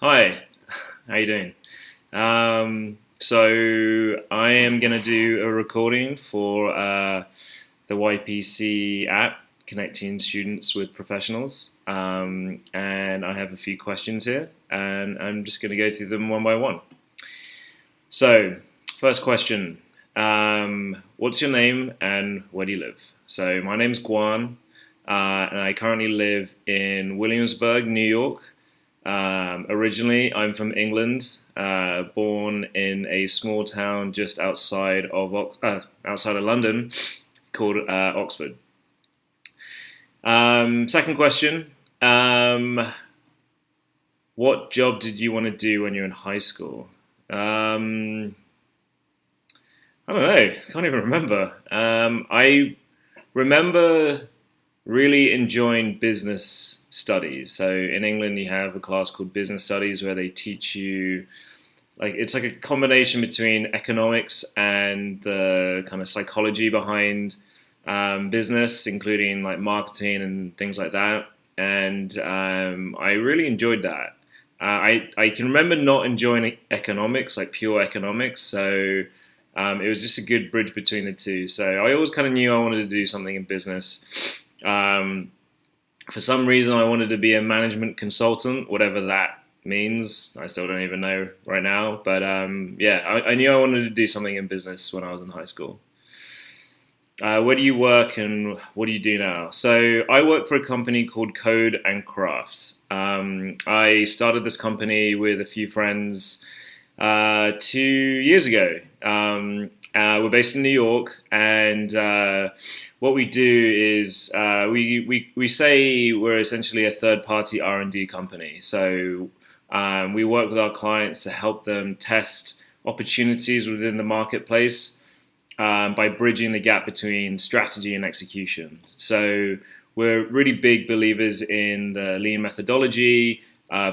Hi, how you doing? So I am gonna do a recording for the YPC app connecting students with professionals, and I have a few questions here, and I'm just gonna go through them one by one. So, first question: what's your name and where do you live? So my name's Guan, and I currently live in Williamsburg, New York. Originally, I'm from England, born in a small town just outside of London called Oxford. Second question: what job did you want to do when you were in high school? I don't know. I can't even remember. I remember really enjoying business studies. So in England, you have a class called business studies where they teach you, like, it's like a combination between economics and the kind of psychology behind business, including like marketing and things like that. And I really enjoyed that. I can remember not enjoying economics, like pure economics. So it was just a good bridge between the two. So I always kind of knew I wanted to do something in business. Um, for some reason, I wanted to be a management consultant, whatever that means. I still don't even know right now. But yeah, I knew I wanted to do something in business when I was in high school. Where do you work and what do you do now? So I work for a company called Code and Craft. I started this company with a few friends 2 years ago. We're based in New York, and what we do is we say we're essentially a third-party R&D company. So we work with our clients to help them test opportunities within the marketplace by bridging the gap between strategy and execution. So we're really big believers in the lean methodology,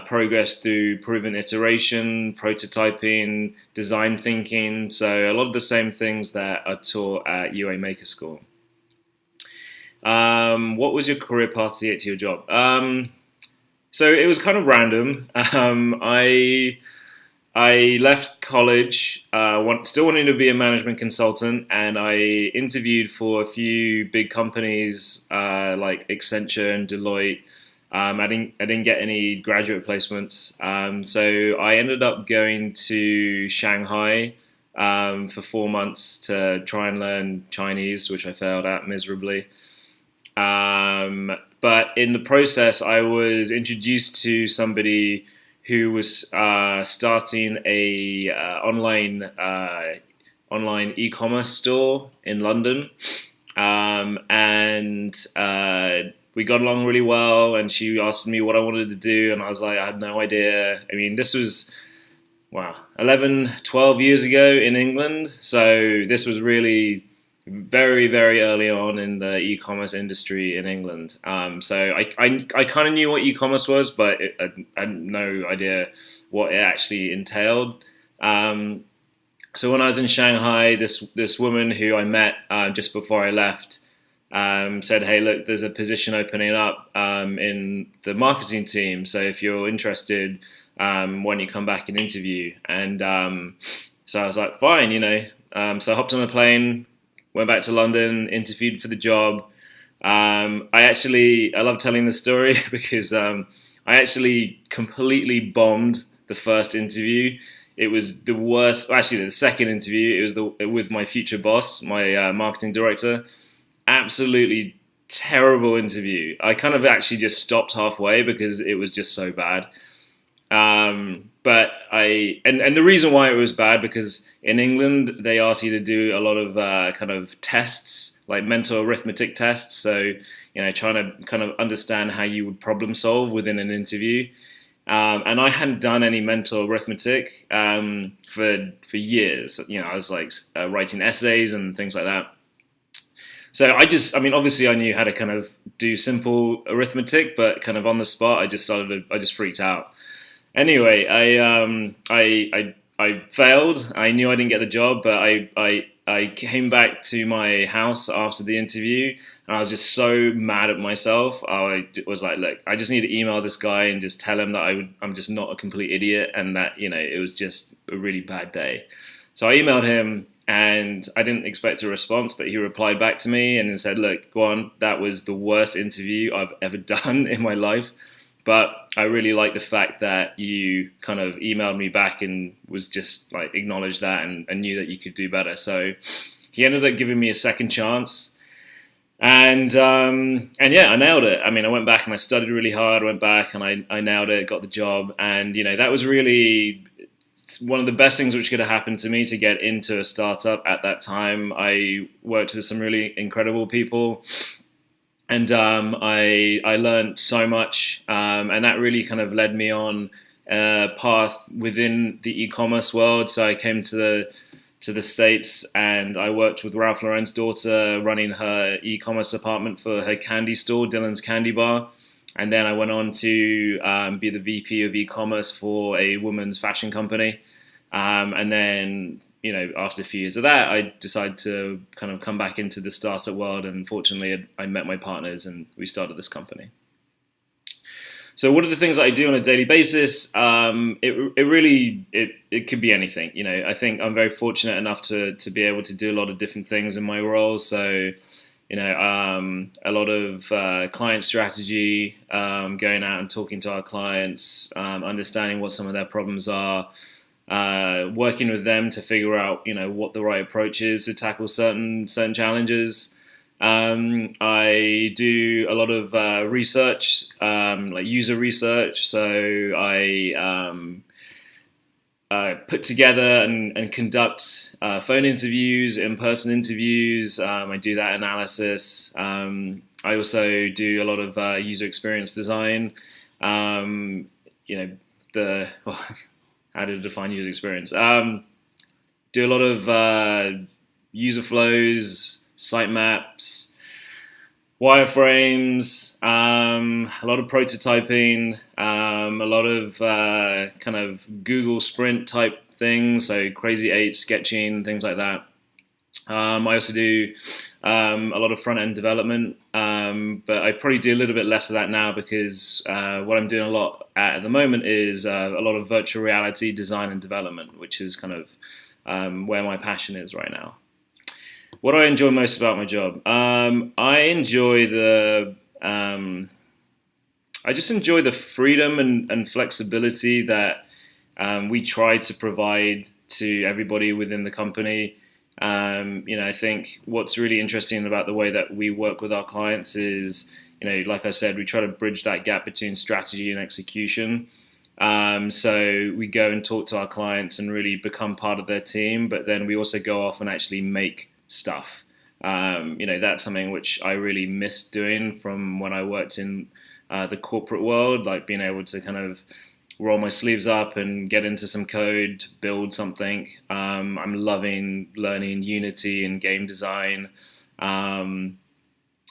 progress through proven iteration, prototyping, design thinking. So a lot of the same things that are taught at UA Maker School. What was your career path to get to your job? So it was kind of random. I left college, still wanting to be a management consultant, and I interviewed for a few big companies like Accenture and Deloitte. I didn't get any graduate placements, so I ended up going to Shanghai for 4 months to try and learn Chinese, which I failed at miserably. But in the process, I was introduced to somebody who was starting a online e-commerce store in London, and we got along really well. And she asked me what I wanted to do, and I was like, I had no idea. I mean, this was 11, 12 years ago in England, so this was really very, very early on in the e-commerce industry in England. So I kind of knew what e-commerce was, but I had no idea what it actually entailed. So when I was in Shanghai, this woman who I met just before I left said, "Hey, look, there's a position opening up in the marketing team. So if you're interested, why don't you come back and interview?" And so I was like, "Fine," you know. So I hopped on a plane. Went back to London, interviewed for the job. I love telling this story because I actually completely bombed the first interview. It was the worst. Actually, the second interview, it was with my future boss, my marketing director. Absolutely terrible interview. I kind of actually just stopped halfway because it was just so bad. But the reason why it was bad, because in England they ask you to do a lot of kind of tests, like mental arithmetic tests. So, you know, trying to kind of understand how you would problem solve within an interview. And I hadn't done any mental arithmetic for years. You know, I was like writing essays and things like that. So obviously I knew how to kind of do simple arithmetic, but kind of on the spot, I just freaked out. Anyway, I failed. I knew I didn't get the job, but I came back to my house after the interview, and I was just so mad at myself. I was like, look, I just need to email this guy and just tell him that I'm just not a complete idiot, and that, you know, it was just a really bad day. So I emailed him, and I didn't expect a response, but he replied back to me and said, look, go on, that was the worst interview I've ever done in my life. But I really like the fact that you kind of emailed me back and was just like acknowledged that and knew that you could do better. So he ended up giving me a second chance. And yeah, I nailed it. I mean, I went back and I studied really hard, went back and I nailed it, got the job. And, you know, that was really one of the best things which could have happened to me to get into a startup at that time. I worked with some really incredible people. And I learned so much, and that really kind of led me on a path within the e-commerce world. So I came to the States, and I worked with Ralph Lauren's daughter running her e-commerce department for her candy store, Dylan's Candy Bar. And then I went on to be the VP of e-commerce for a women's fashion company. And then, you know, after a few years of that, I decided to kind of come back into the startup world, and fortunately I met my partners and we started this company. So what are the things that I do on a daily basis? It could be anything. You know, I think I'm very fortunate enough to be able to do a lot of different things in my role. So, you know, a lot of client strategy, going out and talking to our clients, understanding what some of their problems are, working with them to figure out, you know, what the right approach is to tackle certain challenges. I do a lot of research, like user research. So I put together and conduct phone interviews, in-person interviews. I do that analysis. I also do a lot of user experience design. You know, how to define user experience. Do a lot of user flows, sitemaps, wireframes, a lot of prototyping, a lot of kind of Google Sprint type things, so Crazy 8 sketching, things like that. I also do a lot of front-end development, but I probably do a little bit less of that now because what I'm doing a lot at the moment is a lot of virtual reality design and development, which is kind of where my passion is right now. What do I enjoy most about my job? I enjoy I just enjoy the freedom and flexibility that we try to provide to everybody within the company. You know, I think what's really interesting about the way that we work with our clients is, you know, like I said, we try to bridge that gap between strategy and execution. So we go and talk to our clients and really become part of their team, but then we also go off and actually make stuff. You know, that's something which I really miss doing from when I worked in the corporate world, like being able to kind of roll my sleeves up and get into some code, build something. I'm loving learning Unity and game design.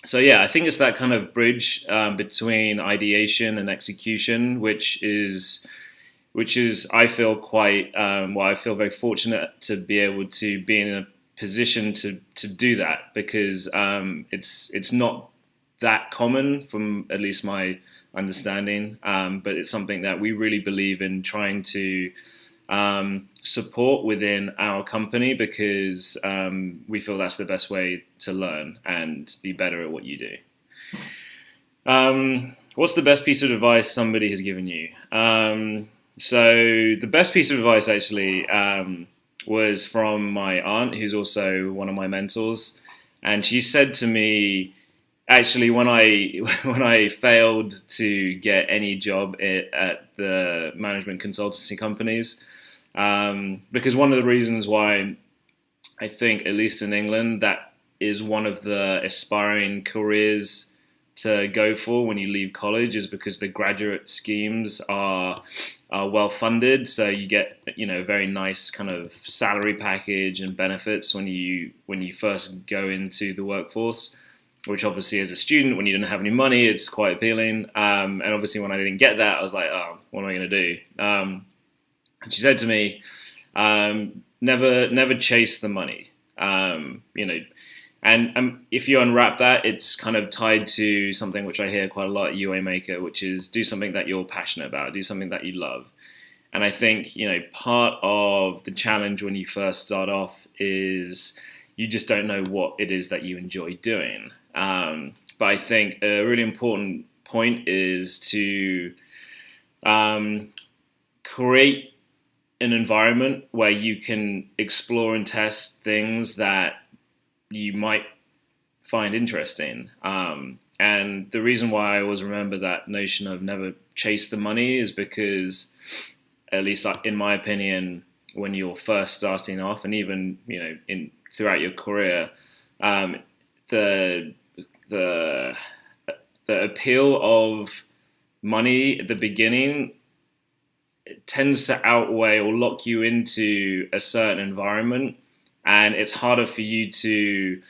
So yeah, I think it's that kind of bridge between ideation and execution, which is I feel quite I feel very fortunate to be able to be in a position to do that, because it's not that common from at least my understanding, but it's something that we really believe in trying to support within our company, because we feel that's the best way to learn and be better at what you do. What's the best piece of advice somebody has given you? So the best piece of advice actually was from my aunt, who's also one of my mentors, and she said to me, actually, when I failed to get any job at the management consultancy companies, because one of the reasons why I think, at least in England, that is one of the aspiring careers to go for when you leave college, is because the graduate schemes are well funded, so you get, you know, a very nice kind of salary package and benefits when you first go into the workforce, which obviously as a student, when you don't have any money, it's quite appealing. And obviously when I didn't get that, I was like, oh, what am I going to do? And she said to me, never chase the money. You know, and if you unwrap that, it's kind of tied to something which I hear quite a lot at UA Maker, which is do something that you're passionate about, do something that you love. And I think, you know, part of the challenge when you first start off is you just don't know what it is that you enjoy doing. But I think a really important point is to create an environment where you can explore and test things that you might find interesting. And the reason why I always remember that notion of never chase the money is because, at least in my opinion, when you're first starting off, and even, you know, throughout your career, the appeal of money at the beginning tends to outweigh or lock you into a certain environment, and it's harder for you to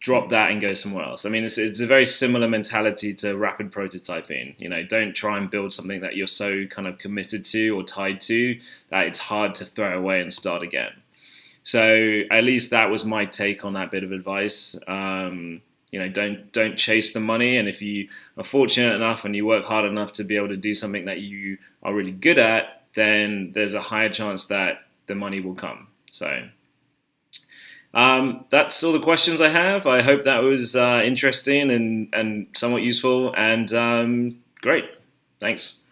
drop that and go somewhere else. I mean, it's a very similar mentality to rapid prototyping. You know, don't try and build something that you're so kind of committed to or tied to that it's hard to throw away and start again. So at least that was my take on that bit of advice. You know, don't chase the money, and if you are fortunate enough and you work hard enough to be able to do something that you are really good at, then there's a higher chance that the money will come. So that's all the questions I have. I hope that was interesting and somewhat useful, and great. Thanks.